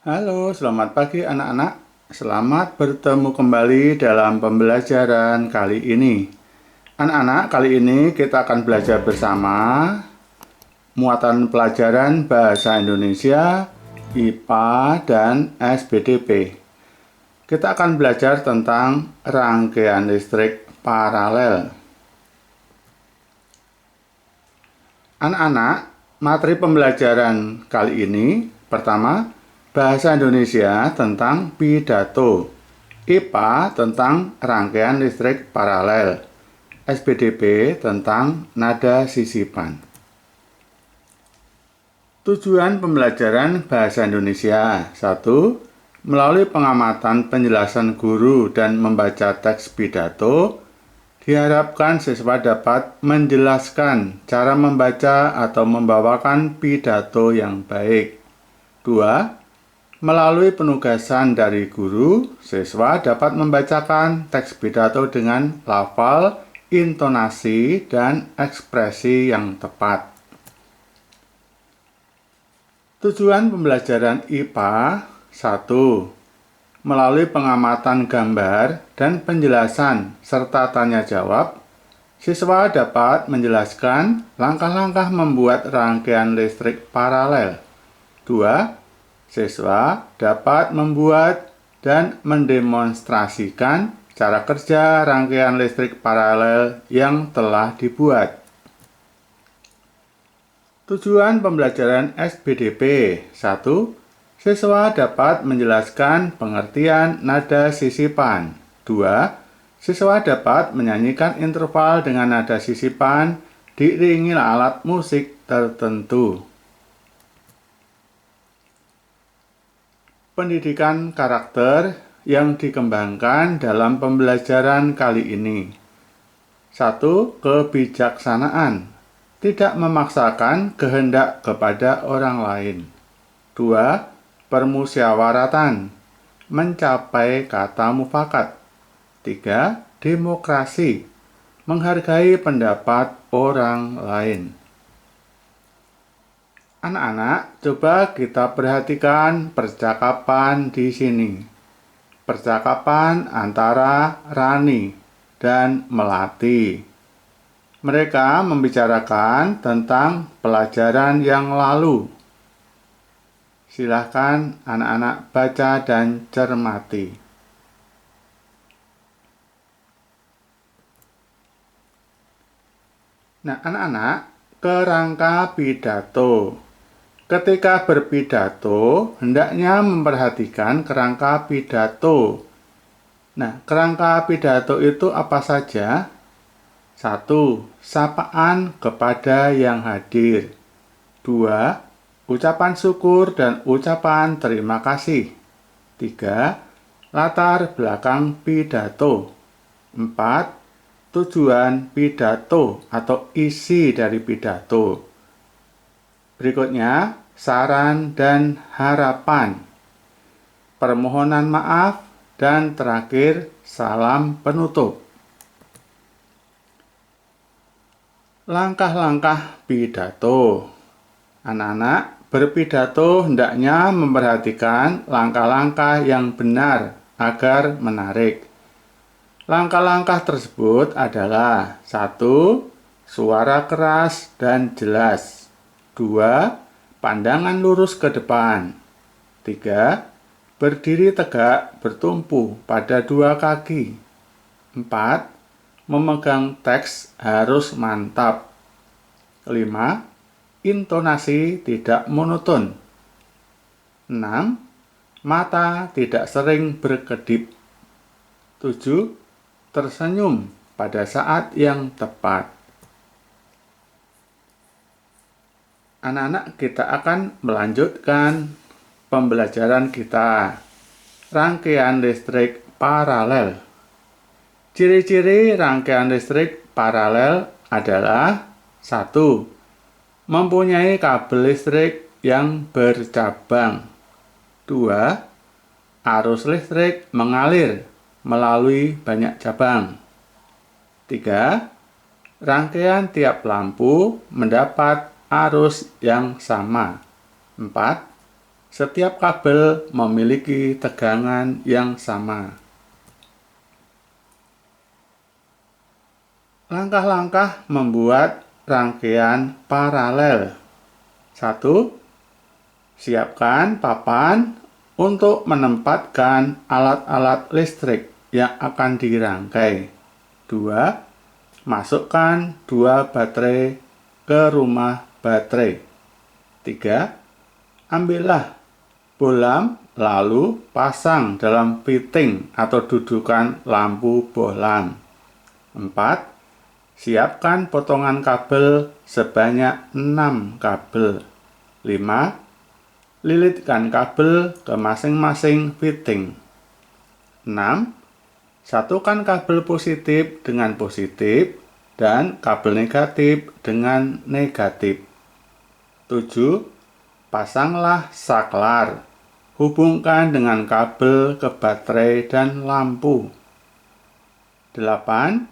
Halo, selamat pagi anak-anak. Selamat bertemu kembali dalam pembelajaran kali ini. Anak-anak, kali ini kita akan belajar bersama muatan pelajaran Bahasa Indonesia, IPA, dan SBDP. Kita akan belajar tentang rangkaian listrik paralel. Anak-anak, materi pembelajaran kali ini pertama, Bahasa Indonesia tentang pidato, IPA tentang rangkaian listrik paralel, SBDP tentang nada sisipan. Tujuan pembelajaran Bahasa Indonesia 1. Melalui pengamatan penjelasan guru dan membaca teks pidato, diharapkan siswa dapat menjelaskan cara membaca atau membawakan pidato yang baik. 2. Melalui penugasan dari guru, siswa dapat membacakan teks pidato dengan lafal, intonasi, dan ekspresi yang tepat. Tujuan pembelajaran IPA 1. Melalui pengamatan gambar dan penjelasan serta tanya jawab, siswa dapat menjelaskan langkah-langkah membuat rangkaian listrik paralel. 2. Siswa dapat membuat dan mendemonstrasikan cara kerja rangkaian listrik paralel yang telah dibuat. Tujuan pembelajaran SBDP 1. Siswa dapat menjelaskan pengertian nada sisipan. 2. Siswa dapat menyanyikan interval dengan nada sisipan diiringi alat musik tertentu. Pendidikan karakter yang dikembangkan dalam pembelajaran kali ini. 1. Kebijaksanaan. Tidak memaksakan kehendak kepada orang lain. 2. Permusyawaratan. Mencapai kata mufakat. 3. Demokrasi. Menghargai pendapat orang lain. Anak-anak, coba kita perhatikan percakapan di sini. Percakapan antara Rani dan Melati. Mereka membicarakan tentang pelajaran yang lalu. Silahkan anak-anak baca dan cermati. Nah, anak-anak, kerangka pidato. Ketika berpidato, hendaknya memperhatikan kerangka pidato. Nah, kerangka pidato itu apa saja? 1. Sapaan kepada yang hadir. 2. Ucapan syukur dan ucapan terima kasih. 3. Latar belakang pidato. 4. Tujuan pidato atau isi dari pidato. Berikutnya, saran dan harapan, permohonan maaf, dan terakhir, salam penutup. Langkah-langkah pidato. Anak-anak, berpidato hendaknya memperhatikan langkah-langkah yang benar agar menarik. Langkah-langkah tersebut adalah 1. Suara keras dan jelas. 2. Pandangan lurus ke depan. 3. Berdiri tegak bertumpu pada 2 kaki. 4. Memegang teks harus mantap. 5. Intonasi tidak monoton. 6. Mata tidak sering berkedip. 7. Tersenyum pada saat yang tepat. Anak-anak, kita akan melanjutkan pembelajaran kita. Rangkaian listrik paralel. Ciri-ciri rangkaian listrik paralel adalah 1. Mempunyai kabel listrik yang bercabang. 2. Arus listrik mengalir melalui banyak cabang. 3. Rangkaian tiap lampu mendapat arus yang sama. 4. Setiap kabel memiliki tegangan yang sama. Langkah-langkah membuat rangkaian paralel. 1. Siapkan papan untuk menempatkan alat-alat listrik yang akan dirangkai. 2. Masukkan 2 baterai ke rumah baterai. 3. Ambillah bohlam lalu pasang dalam fitting atau dudukan lampu bohlam. 4. Siapkan potongan kabel sebanyak 6 kabel. 5. Lilitkan kabel ke masing-masing fitting. 6. Satukan kabel positif dengan positif dan kabel negatif dengan negatif. 7. Pasanglah saklar. Hubungkan dengan kabel ke baterai dan lampu. 8.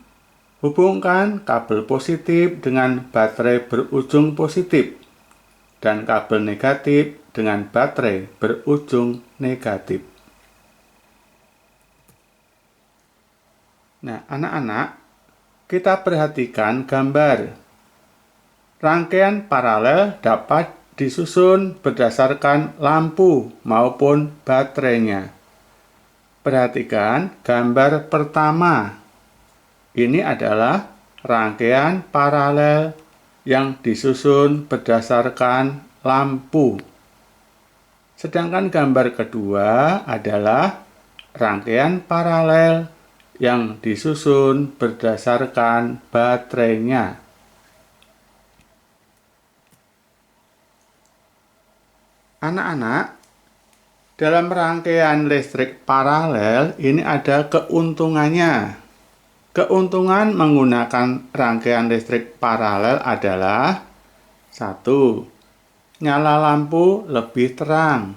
Hubungkan kabel positif dengan baterai berujung positif dan kabel negatif dengan baterai berujung negatif. Nah, anak-anak, kita perhatikan gambar. Rangkaian paralel dapat disusun berdasarkan lampu maupun baterainya. Perhatikan gambar pertama. Ini adalah rangkaian paralel yang disusun berdasarkan lampu. Sedangkan gambar kedua adalah rangkaian paralel yang disusun berdasarkan baterainya. Anak-anak, dalam rangkaian listrik paralel ini ada keuntungannya. Keuntungan menggunakan rangkaian listrik paralel adalah 1. Nyala lampu lebih terang.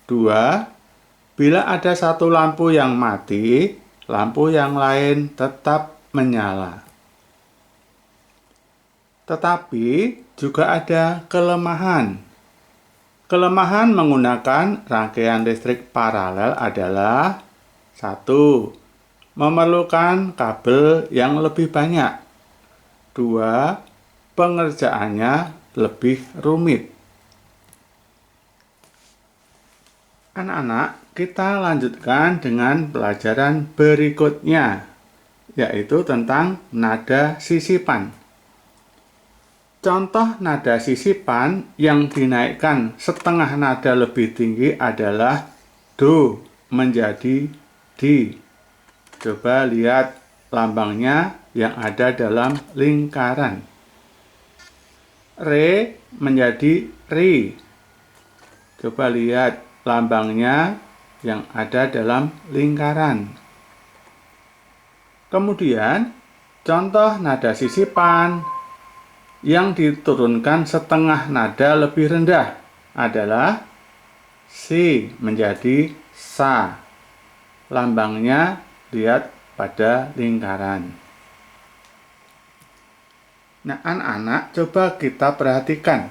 2. Bila ada satu lampu yang mati, lampu yang lain tetap menyala. Tetapi juga ada kelemahan. Kelemahan menggunakan rangkaian listrik paralel adalah 1. Memerlukan kabel yang lebih banyak. 2. Pengerjaannya lebih rumit. Anak-anak, kita lanjutkan dengan pelajaran berikutnya, yaitu tentang nada sisipan. Contoh nada sisipan yang dinaikkan setengah nada lebih tinggi adalah Do menjadi Di. Coba lihat lambangnya yang ada dalam lingkaran. Re menjadi Ri. Coba lihat lambangnya yang ada dalam lingkaran. Kemudian, contoh nada sisipan yang diturunkan setengah nada lebih rendah adalah Si menjadi Sa. Lambangnya lihat pada lingkaran. Nah, anak-anak, coba kita perhatikan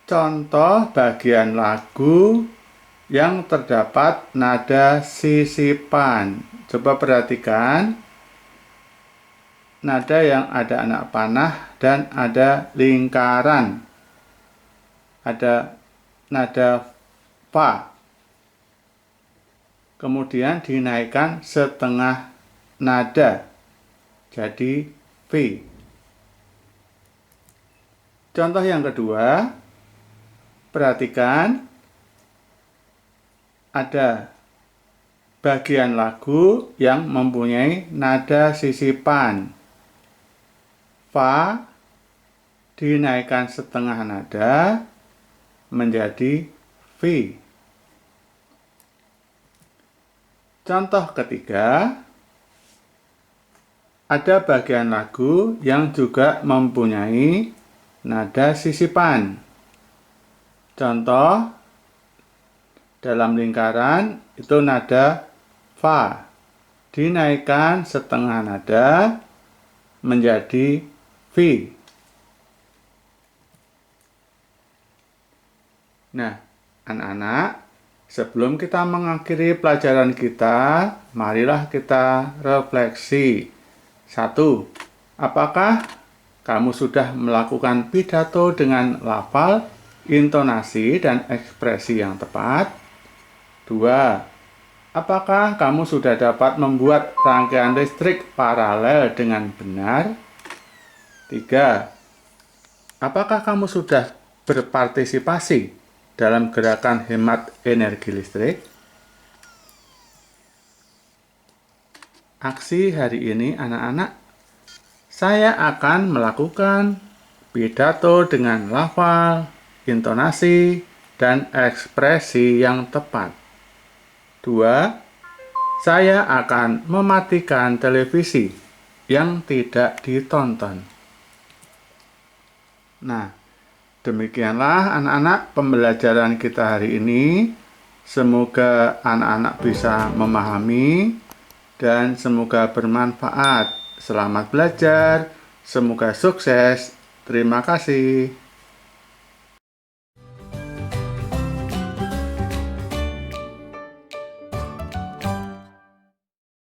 contoh bagian lagu yang terdapat nada sisipan. Coba perhatikan nada yang ada anak panah dan ada lingkaran. Ada nada Fa. Kemudian dinaikkan setengah nada jadi V. Contoh yang kedua, perhatikan ada bagian lagu yang mempunyai nada sisipan. Fa dinaikkan setengah nada menjadi V. Contoh ketiga, ada bagian lagu yang juga mempunyai nada sisipan. Contoh dalam lingkaran itu nada Fa dinaikkan setengah nada menjadi V. Nah, Anak-anak, sebelum kita mengakhiri pelajaran kita, marilah kita refleksi. 1. Apakah kamu sudah melakukan pidato dengan lafal, intonasi, dan ekspresi yang tepat? 2. Apakah kamu sudah dapat membuat rangkaian listrik paralel dengan benar? 3. Apakah kamu sudah berpartisipasi dalam gerakan hemat energi listrik? Aksi hari ini anak-anak, saya akan melakukan pidato dengan lafal, intonasi, dan ekspresi yang tepat. 2. Saya akan mematikan televisi yang tidak ditonton. Nah, demikianlah anak-anak pembelajaran kita hari ini. Semoga anak-anak bisa memahami dan semoga bermanfaat. Selamat belajar, semoga sukses. Terima kasih.